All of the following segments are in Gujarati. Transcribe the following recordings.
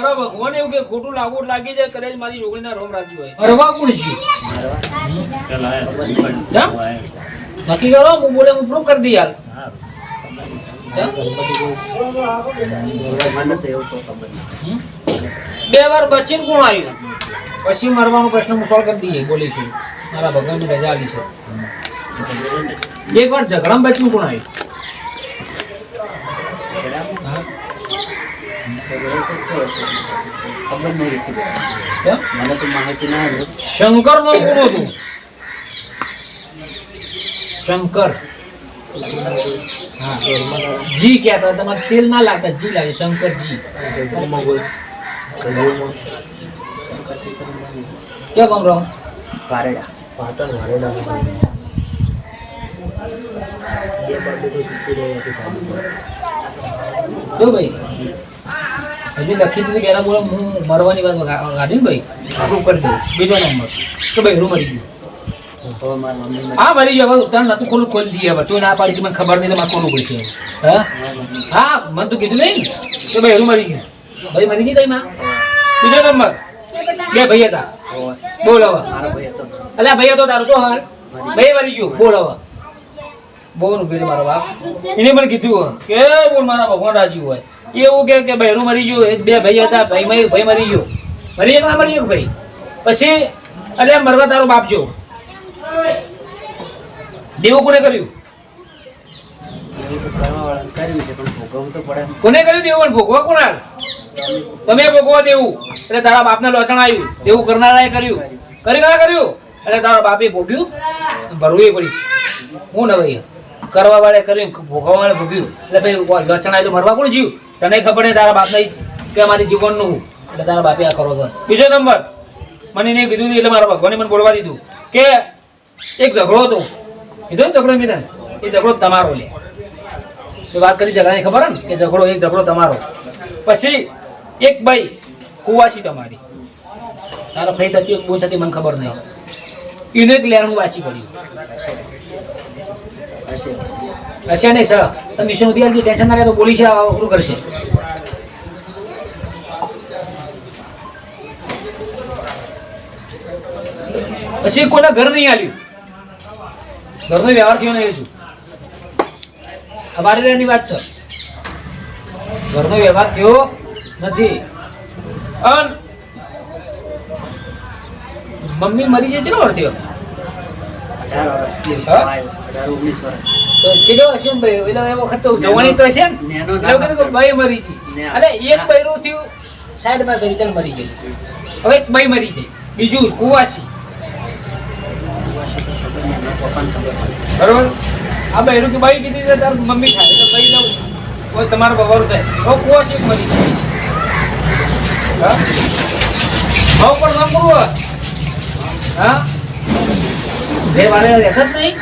મારા ભગવાન એવું કે ખોટું લાગી જાય કદાચ મારી છોકરીના રોમ રાજી હોય અરવા કોણ છે નક્કી કરો હું બોલે હું પ્રૂફ કરી દી યાર બે વાર બચીને કોણ આવ્યું પછી મરવાનો પ્રશ્ન હું સોલ્વ કરી દઈએ બોલીશું મારા ભગવાનની રજા આલી છે એક વાર ઝઘડામાં બચીને કોણ આવ્યું ખબર નહીં મને તો માહિતી ના આવ્યું શંકર નો ગુણ હતું શંકર જી કહેતા તમારે તેલ ના લાગતા જી લાગે શંકરજી ક્યાં કામ રહો પારેડા પાટણ વારેડા જો ભાઈ હજી લખી દીધું પેલા બોલો હું મરવાની વાત કાઢી ને ભાઈ આપણું કરી દઉં બીજો નંબર તો ભાઈ હું મરી ગયું હા મરી ગયો હવે ઉત્તરાયણ નતું ખોલું ખોલી દઈએ હવે તું ના પાડી મને ખબર નહીં મારે ખોલવું પડશે હા હા મને તો કીધું નહીં તો ભાઈ હું મરી ગયું ભાઈ મરી ગઈ તારી માં બીજો નંબર બે ભાઈ હતા બોલ હવે અલ્યા ભાઈ હતો તારું તો હાલ ભાઈ મરી ગયું બોલ હવે બોલ ઉભી મારો બાપ એને મને કીધું કે બોલ મારા ભગવાન રાજી હોય એવું કે બહેરું મરી ગયું એક બે ભાઈ હતા ભાઈ મરી ગયો મરી એક ના મરી ગયો ભાઈ પછી અરે મરવા તારો બાપ જો દેવું કોને કર્યું કોને કર્યું દેવું ભોગવા કોના તમે ભોગવા દેવું એટલે તારા બાપને લોચણ આવ્યું દેવું કરનારાએ કર્યું કર્યું એટલે તારા બાપે ભોગ્યું ભરવું પડ્યું હું ને ભાઈ કરવા વાળે કર્યું ભોગવા વાળે ભોગ્યું એટલે ભાઈ લોચણ આવ્યું મરવા કોણ જીવ તને ખબર નહીં તારા બાપ નહીં કે અમારી જીવનનું એટલે તારા બાપે આ કરો બીજો નંબર મને એને કીધું એટલે મારા ભગવાને મને બોલવા દીધું કે એક ઝઘડો હતો કીધું ને ઝઘડો મેં એ ઝઘડો તમારો લે એ વાત કરી ઝઘડાની ખબર ને કે ઝઘડો તમારો પછી એક ભાઈ કુવાસી તમારી તારા ફઈ થતી બહુ થતી મને ખબર નહીં એને એક લેણું વાંચી પડ્યું હશે નહીં સર તમે મિશન ઉધી આવી ટેન્શન ના લે તો બોલી છે પૂરું કરશે પછી કોઈના ઘર નહીં આવ્યું ઘરનો વ્યવહાર થયો નહીં છું અમારી એની વાત છે ઘરનો વ્યવહાર થયો નથી અને મમ્મી મરી જાય છે ને વર્ષ થયો 18 વર્ષ કેટલો હશે ને ભાઈ એટલે એ વખત તો જવાની તો હશે ને કીધું ભાઈ મરી ગઈ અરે એક બૈરું થયું સાઈડમાં કરી ચાલ મરી ગયું હવે એક ભાઈ મરી જાય બીજું કુવાસી બરોબર આ બહેરું કે ભાઈ કીધી તાર મમ્મી થાય એટલે ભાઈ લઉં કોઈ તમારું બવારું થાય હવે કુવાસી મરી જાય હા પણ ના પૂરું હા બે વાળે રહેતા જ નહીં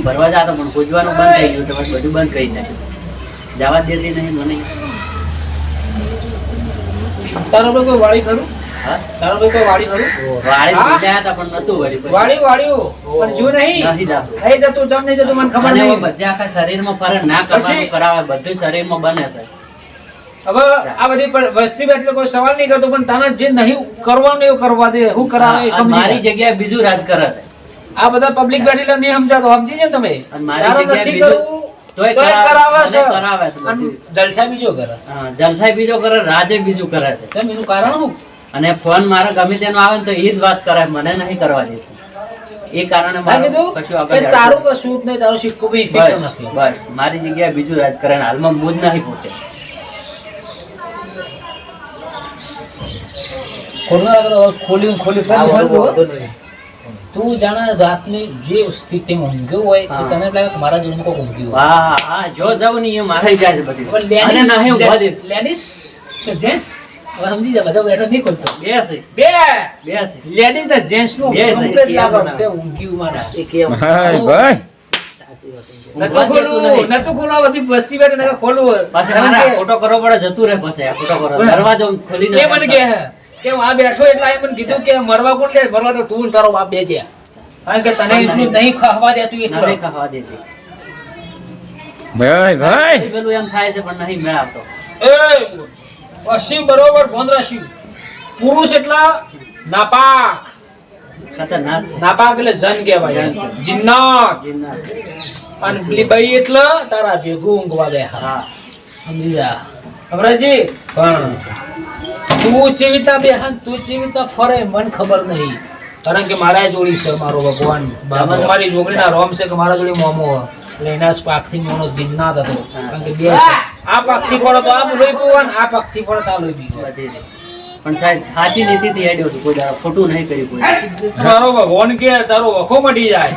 ભરવા જતો પણ પૂજવાનું બંધ થઈ ગયું તો બધું બંધ કરી નાખ્યું જવા દેતી નહીં મને તારો કોઈ વાળી કરું તારો કોઈ વાળી કરું વાળી ગયા હતા પણ નતું વાળી પણ જો નહીં જતું જમ નહીં જતું મને ખબર નહીં બધા આખા શરીરમાં ફરક ના કરવાનું કરાવે બધું શરીરમાં બને છે હવે આ બધી વસ્તી બેઠેલો કોઈ સવાલ નહીં કરતો પણ તાના જે નહીં કરવાનું એવું કરવા દે હું કરાવે મારી જગ્યાએ બીજું રાજ કરે છે આ બધા પબ્લિક બેઠેલા નહીં સમજાતો સમજી છે તમે મારી જગ્યાએ બીજું તોય કરાવે છે જલસા બીજો કરે જલસા બીજો કરે રાજે બીજું કરે છે કેમ એનું કારણ શું અને ફોન મારા ગમે તેનો આવે ને તો એ જ વાત કરે મને નહીં કરવા દેતું એ કારણે મારું કશું આગળ તારું કશું જ નહીં તારો સિક્કો બી બસ મારી જગ્યાએ બીજું રાજકારણ હાલમાં હું જ નહીં પોતે તું જાણે રાતની જે સ્થિતિ ઊંઘ્યું હોય તને લાગે મારા જીવનમાં કોઈ ઊંઘ્યું હા જો જાવ ને એ મારે જાય છે બધી અને નહીં ઊંઘવા દે લેડીઝ કે જેન્ટ્સ સમજી જા બધા બેઠો નહીં ખોલતો બે લેડીઝ ને જેન્ટ્સ નું ઊંઘ્યું મારા એ કેમ ભાઈ નતું ખોલવા બધી બસ્તી બેઠે નકા ખોલવું પાછા મારા ફોટો કરવો પડે જતું રહે પછી ફોટો કરો દરવાજો ખોલી નાખે મને કે આ બેઠો એટલે આ મને કીધું કે મરવા કોણ લે મરવા તો તું તારો બાપ દે છે કારણ કે તને એટલું નહીં ખાવા દેતું એટલું નહીં ખાવા દેતી ભાઈ પેલું એમ થાય છે પણ નહીં મેળ આવતો. એ પશ્ચિમ બરોબર ફોન રાખ્યું. પુરુષ એટલા નાપાક. ખતરનાક છે. નાપાક એટલે જન કહેવાય. જન છે. જિન્નાત. જીવના છે. અને પેલી બાઈ એટલે તારા ભેગું ઊંઘવા બે. હા સમજી જા અમરાજી. પણ તું ચેવીતા બેહન તું ચેવીતા ફરે મને ખબર નહીં. કારણ કે મારા જોડી છે મારો ભગવાન. મારી જોગણીના રોમ છે કે મારા જોડી મોમો એટલે એના પાકથી મોનો જિન્નાત હતો. કારણ કે બે છે. આ પાકથી પડો તો આ લોહી પીવાનું, આ પાકથી પડો તો આ લોહી પીવાનું. બધી રીતે. પણ સાહેબ સાચી નીતિથી હેડ્યો છું. કોઈ દાડો ખોટું નહીં કર્યું કોઈ. મારો ભગવાન કે તારો વખો મટી જાય.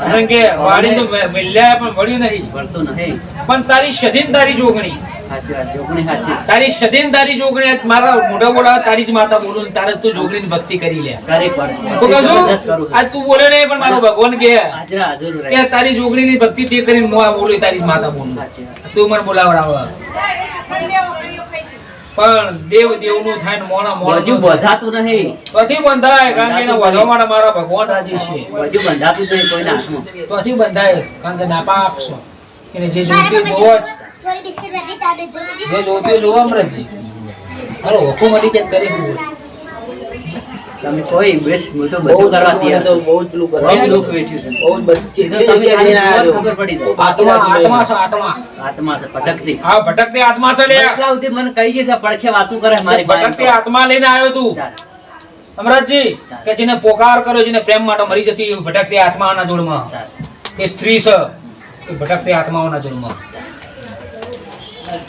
કારણ કે વાડી તો મિલ્યા પણ વળ્યું નહીં. વળતું નહીં. પણ તારી સદીન તારી જોગણી, સાચી વાત. જોગણી સાચી. તારી સદીન તારી જોગણી. આજ મારા મોઢા બોલા તારી જ માતા બોલું ને તારે તું જોગણીની ભક્તિ કરી લે. કરે પણ. તું કહું છું, મદદ કરું. આજ તું બોલે નહીં પણ મારો ભગવાન કે હાજરા હાજર રહે. કે તારી જોગણીની ભક્તિ તે કરીને હું આ બોલી તારી જ માતા બોલું. સાચી વાત. તું મને બોલાવડાવ. પણ દેવ દેવનું થાય ને મોણા હજુ મોણા બંધાતું નહીં. પછી બંધાય. કારણ કે એના વધવા માટે મારા ભગવાન રાજી છે. હજુ બંધાતું જ નહીં કોઈના હાથમાં. પછી બંધાય. કારણ કે નાપાક છો એને જે જોઈતું જોવો જ. થોડી બિસ્કિટ રાખી ચા બે જે જોઈતું જોવો અમરજી. હાલો હુકમ મળી કે કરી હું તમે કોઈ બેસ હું તો બધું કરવા તૈયાર છું. બહુ જ પેલું બહુ કરવા. દુઃખ વેઠ્યું છે. બહુ જ બધું એ તો તમે ચીખલી ખાલી જગ્યાએ જુઓ તો આવ્યો. ખબર પડી જાય. આત્મા આત્મા છે આત્મા. આત્મા છે ભટકતી. આ ભટકતી આત્મા છે લે. એટલા સુધી મને કહી જશે પડખે વાતું કરે મારી ભટકતી આત્મા લઈને આવ્યો તું અમરાજજી. કે જેને પોકાર કર્યો, જેને પ્રેમ માટે મરી જતી એ ભટકતી આત્માના જોડમાં. એ સ્ત્રી છે એ ભટકતી આત્માઓના જોડમાં.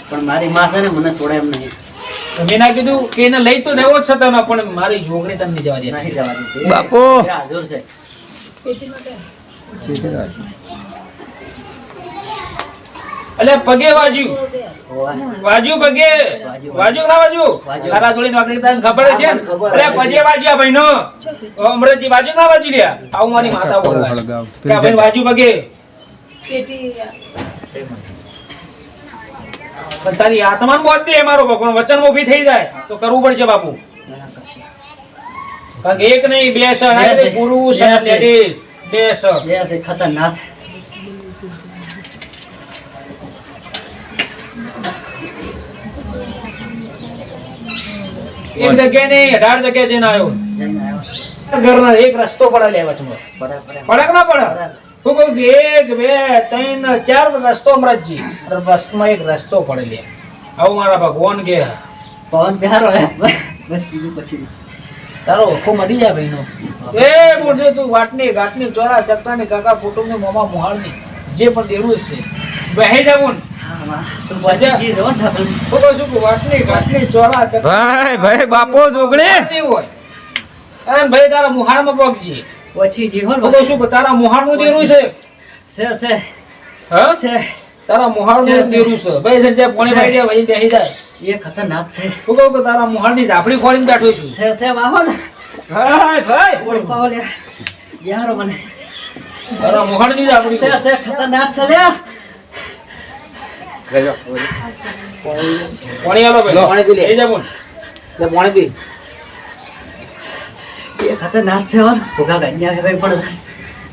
પણ મારી માં છે ને મને છોડે એમ નહીં. મેં ના કીધું કે એને લઈ તો દેવો જ છે તને, પણ મારી જોગણી તને નહીં જવા દે. નહીં જવા દીધી. બાપુ. એ હાજર છે. એટલે પગે વાજ્યું હોવે. વાજ્યું પગે વાજ્યું ના વાજ્યું. વાજ્યું. તારા જોડી નોકરી તને ખબર છે ને? ખબર. એટલે પગે વાજ્યા ભાઈ નો અમરેજી વાજ્યું ના વાજ્યું લ્યા. આવું મારી માતા બોલવા કે આ ભાઈ વાજ્યું પગે. પણ તારી આત્માને બોધ દે મારો ભગવાન વચન ઊભી થઈ જાય તો કરવું પડશે બાપુ. કારણ કે એક નહીં બે છે બે છે. પુરુષ બે અને છે. લેડીઝ બે છે. એ છે ખતરનાક. એક જગ્યાએ નહીં 18 જગ્યાએ જઈને આવ્યો. જઈને આવ્યો. ઘરના એક રસ્તો પડે લેવા ચુમો પડે પડે. પડે કે ના પડે? હું કહું કે 1 2 3 4 રસ્તો અમરાજજી. અને બસમાં એક રસ્તો પડે લે. આવું મારા ભગવાન કે પવન પ્યારો હે. બસ બીજું પછી તારો ઓખો મરી જાય ભાઈનો. એ બોલજો તું વાટની ઘાટની ચોરા ચકરાની કાકા કુટુંબની મોમા મોહાળની જે પણ દેવું છે વહી જવું. તું પછી ચીજ હો ને. હું કહું છું કે વાટની ઘાટની ચોરા ચકરા ભાઈ બાપુ જોગણી. દેવું હોય અને ભાઈ તારા મુહાળમાં પગજી. પછી જી હો હું ને. કહું છું કે તારા મુહાળનું દેરું છે. છે હા છે. તારા મુહાળનું છે. દેરું છે. ભાઈ સંજય પાણી પાઈ દે ભાઈ બેસી જાય. એ ખતરનાક છે. હું કહું કે તારા મુહાળની ઝાપડી ખોલીને બેઠો છું. છે વાહો ને. ભાઈ ઓળી પાવો લે. યારો મને. તારા મુહાળની ઝાપડી છે ખતરનાક છે લે. પાણી આલો ભાઈ. પાણી પી લે. એ જા બોલ. લે પાણી પી. એ ખતરનાક છે હો. ભૂખા ગંજા કઈ પણ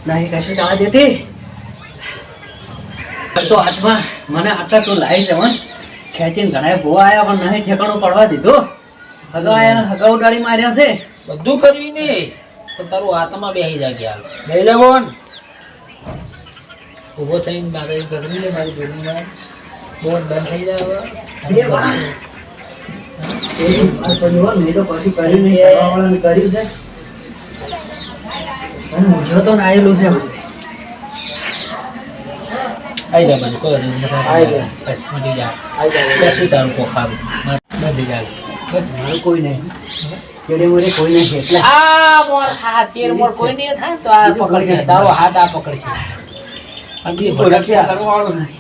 નહીં કશું થવા દેતી. તો હાથમાં મને આટલા તો લાવી છે મન ખેંચીને ઘણા ભૂવા આવ્યા પણ નહીં ઠેકાણું પડવા દીધું. હગા આયા હગા ઉડાડી માર્યા છે. બધું કર્યું ને તો તારું આત્મા બેહી જાય ગયા. બેહી જા બોન. ઊભો થઈને મારી ગરમી લે મારી ગરમીમાં બોન બંધ થઈ જાય હવે. એ માર પડ્યું હો, મેં તો પછી કર્યું નહીં, કરવાવાળાને કર્યું છે. અને ઊંઝો તો નાયેલું છે બધું. આઈ જા બાજુ કોઈ નહીં. આઈ જા. બસ મટી જા. આઈ જા. બસ શું તારું કોખારું મટી જાય. બસ મારું કોઈ નહીં. ચેડે મોડે કોઈ નહીં એટલે આ મોર હા ચેર મોર કોઈ નહીં થાય તો આ પકડશે. તારો હાથ આ પકડશે. અને પેલી ભટકશે કરવાવાળું નહીં.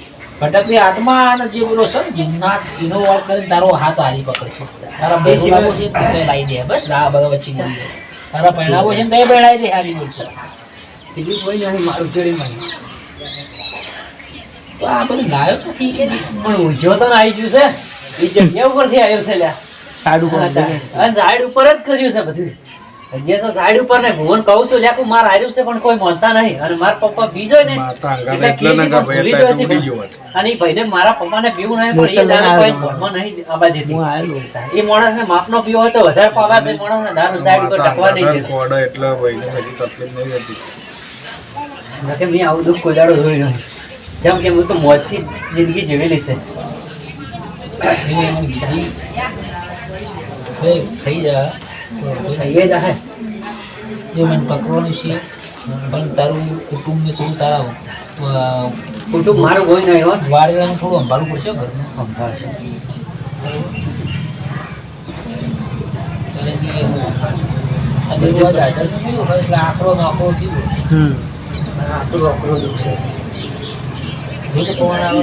ભટકની આત્મા અને જે બોલો છે ને જિન્નાત એનો વાળ કરીને તારો હાથ હારી પકડશે. તારા બેસીલાવો છે તો તે લાવી દે. બસ આ બધા વચ્ચે મળી જાય. તારા પહેણાવો છે ને તો એ પહેણાવી દે હારી બોલશે. બીજું કોઈ નહીં મારું ચેડી મારી. તો આ બધું લાયો છો ઠીક છે. પણ ઊંઝો તો આવી ગયું છે. એ જગ્યા ઉપરથી આવ્યો છે લ્યા. સાડું અને ઝાડ ઉપર જ કર્યું છે બધું. જે તો સાઈડ ઉપર ને ભુવન કહું છું લ્યા માર હાર્યું છે પણ કોઈ માનતા નહીં અને મારા પપ્પા બીજો ને માતા અંગાત એટલે એટલે ના કા ભાઈ ભૂલી એટલે ગયો છે ઉડી ગયો હોત. અને ઈ ભાઈને મારા પપ્પાને પીવું નહીં પણ એ દારૂ કોઈ ભણમાં નહીં આબા દેતી એ માણસને માપનો પીવો હોય તો વધારે પાવા છે માણસને દારૂ સાઈડ ઉપર ઢકવા નહીં વધારે દેતો કોડો એટલે ભાઈને બધી તકલીફ નહીં હતી. નકે મેં આવું દુઃખ કોઈ દાડો જોયું નહીં જેમ કે હું તો મોજથી જિંદગી જીવેલી છે થઈ જાય થઈ જાય જો મને પકડવાનું છે પણ તારું કુટુંબ ને તું તારા કુટુંબ મારું કોઈ નહીં હોય વાડીવાનું થોડું સંભાળવું પડશે ઘરનું સંભાળશે કારણ કે આ બધું આ હાજર થઈ ગયું હોય એટલે આંકડો નાખો થયું આપણું આપણું દુઃખ છે જો તો પવન આવે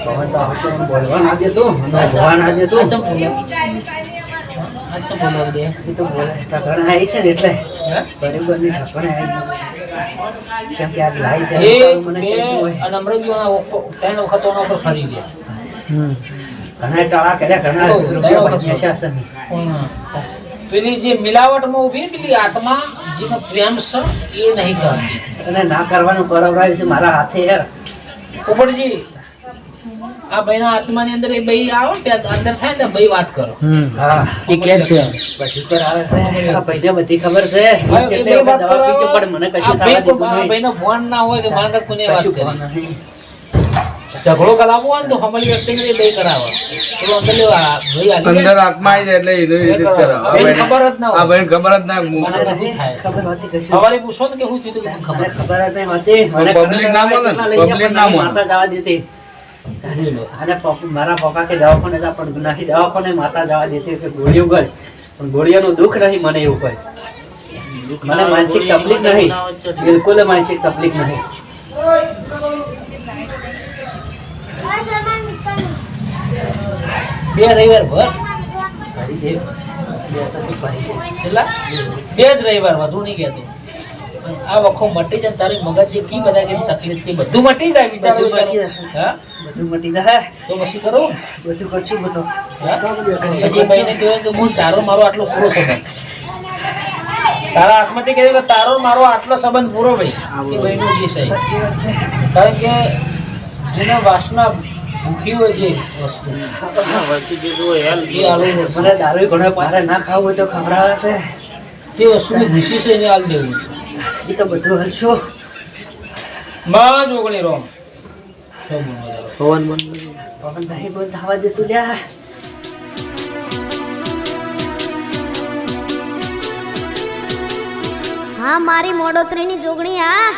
પવન તો આવતો મને બોલવા ના દેતો મને જોવા ના દેતો અચ્છા બોલો દે એ તો બોલે ઠકણા આવી છે ને એટલે હે? બરાબરની ઠકણા આવી જેમ કે આ લાઈ છે એ મને બે કેવું હોય અને અમૃતજીઓના ત્રણ વખત એના ઉપર ફરી ગયા ઘણા ટાળા કર્યા ઘણા બહુ, રૂપિયા બહુ. પૈસા છે નહીં. પેલી જે મિલાવટમાં ઊભી ને પેલી આત્મા જેનો પ્રેમ છે એ નહીં કરતી અને ના કરવાનું કરાવડાવ્યું છે મારા હાથે યાર પોપટજી આ ભાઈના આત્માની અંદર એ ભાઈ આવો ને ત્યાં અંદર થાય ને ભાઈ વાત કરો હા એ કે છે પછી પર આવે છે આ ભાઈને બધી ખબર છે હવે એ જેટલે ભાઈ વાત દવા કરો પીજો પણ મને કશું આ થવા દીધું ભાઈ નહીં. ભાઈનો ફોન ના હોય કે માનગત કોને વાત કશું કરી થવા નહીં. ઝઘડો કરાવવો હોય ને તો હમલી વ્યક્તિને એ ભાઈ કરાવે તો અંદર લેવા ભાઈ આલી અંદર આત્મા આવી જાય એટલે એનો રીતે જ કરે. આ ભાઈને ભાઈને- ખબર જ ના આ હોય ભાઈને ખબર જ ના મને હોય. બધું થાય ખબર હોતી કશું સવારે પૂછો ને કે હું થયું તું મને મને ખબર ખબર જ નહીં હોતી. મને public ના ખબર માને ને, કેટલા લઈ ગયા public પણ ના નહીં માને. માતા જવા દેતી અને મારા પપ્પા કે દવાખાને જા પણ નહીં દવાખાને માતા જવા દેતી કે ગોળીઓ ગળ પણ ગોળીઓનું દુઃખ નહીં મને એવું કોઈ મને માનસિક તકલીફ નહીં બિલકુલ માનસિક તકલીફ નહીં બે રવિવાર ભર ફરી દે. બે તો તું ફરી દે. કેટલા બે જ રવિવાર વધુ નહીં કહેતો પણ આ વખો મટી જાય ને તારી મગજ જે કી બધા કે તકલીફ છે બધું મટી જાય વિચારો બધું મટી વિચારો જાય. હા બધું મટી જાય તો પછી કરો બધું કરશું બધું હા? પછી ભાઈને કહેવાય કે હું તારો મારો આટલો પૂરો સંબંધ તારા હાથમાંથી કહેવાય કે તારો મારો આટલો સંબંધ પૂરો ભાઈ એ ભાઈનું જે છે સાચી વાત છે કારણ કે જેના વાસના ભૂખી હોય છે વસ્તુ એ આલવું પડશે. મને દારૂ ઘણો પારે ના ખાવું હોય તો ખવડાવે છે જે વસ્તુની ભૂસી છે એને આલ દેવું છે એ તો બધું હલશો માં જ ઓગણી રોમ શું બોલવા જાવ? પવન નહીં બંધ થવા દેતું લ્યા હા મારી મોડોતરીની જોગણી હા